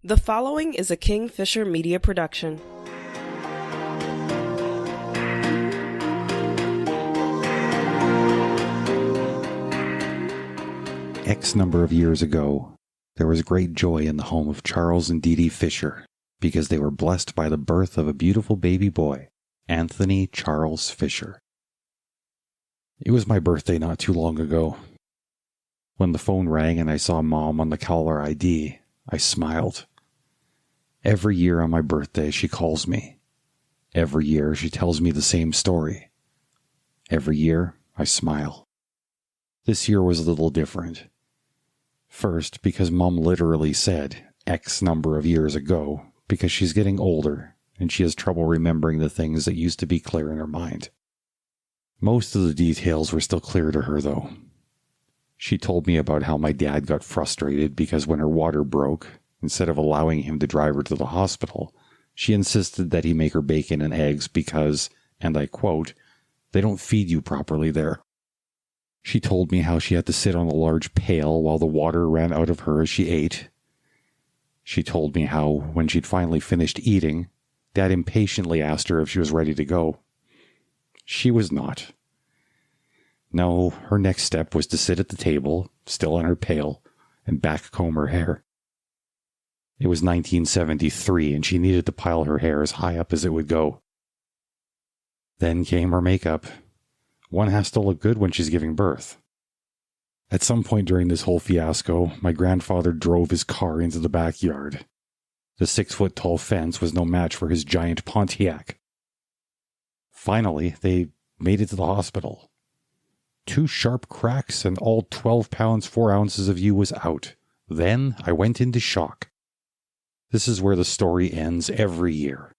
The following is a Bergen-Fischer media production. X number of years ago, there was great joy in the home of Charles and Dee Dee Fisher because they were blessed by the birth of a beautiful baby boy, Anthony Charles Fisher. It was my birthday not too long ago. When the phone rang and I saw Mom on the caller ID, I smiled. Every year on my birthday, she calls me. Every year, she tells me the same story. Every year, I smile. This year was a little different. First, because Mom literally said X number of years ago, because she's getting older and she has trouble remembering the things that used to be clear in her mind. Most of the details were still clear to her, though. She told me about how my dad got frustrated because when her water broke, instead of allowing him to drive her to the hospital, she insisted that he make her bacon and eggs because, and I quote, "they don't feed you properly there." She told me how she had to sit on a large pail while the water ran out of her as she ate. She told me how, when she'd finally finished eating, Dad impatiently asked her if she was ready to go. She was not. No, her next step was to sit at the table, still on her pail, and backcomb her hair. It was 1973, and she needed to pile her hair as high up as it would go. Then came her makeup. One has to look good when she's giving birth. At some point during this whole fiasco, my grandfather drove his car into the backyard. The 6-foot-tall fence was no match for his giant Pontiac. Finally, they made it to the hospital. 2 sharp cracks and all 12 pounds 4 ounces of you was out. Then I went into shock. This is where the story ends every year.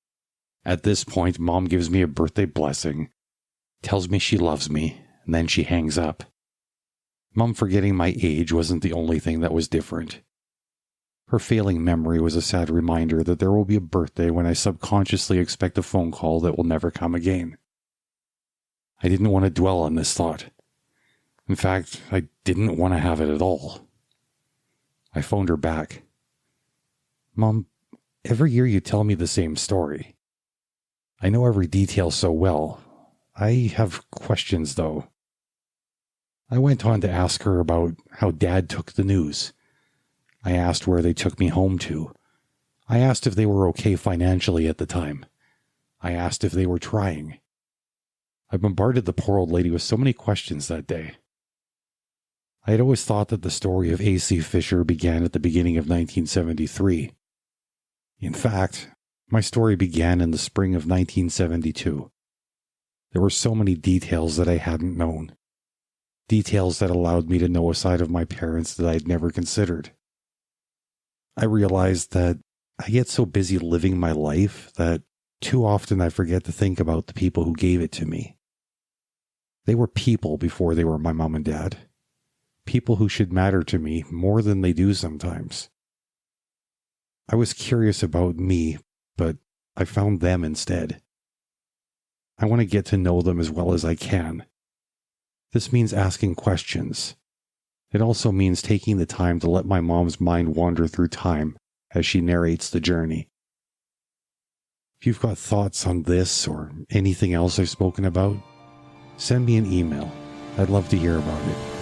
At this point, Mom gives me a birthday blessing, tells me she loves me, and then she hangs up. Mom forgetting my age wasn't the only thing that was different. Her failing memory was a sad reminder that there will be a birthday when I subconsciously expect a phone call that will never come again. I didn't want to dwell on this thought. In fact, I didn't want to have it at all. I phoned her back. "Mom, every year you tell me the same story. I know every detail so well. I have questions, though." I went on to ask her about how Dad took the news. I asked where they took me home to. I asked if they were okay financially at the time. I asked if they were trying. I bombarded the poor old lady with so many questions that day. I had always thought that the story of A.C. Fisher began at the beginning of 1973. In fact, my story began in the spring of 1972. There were so many details that I hadn't known. Details that allowed me to know a side of my parents that I'd never considered. I realized that I get so busy living my life that too often I forget to think about the people who gave it to me. They were people before they were my mom and dad. People who should matter to me more than they do sometimes. I was curious about me, but I found them instead. I want to get to know them as well as I can. This means asking questions. It also means taking the time to let my mom's mind wander through time as she narrates the journey. If you've got thoughts on this or anything else I've spoken about, send me an email. I'd love to hear about it.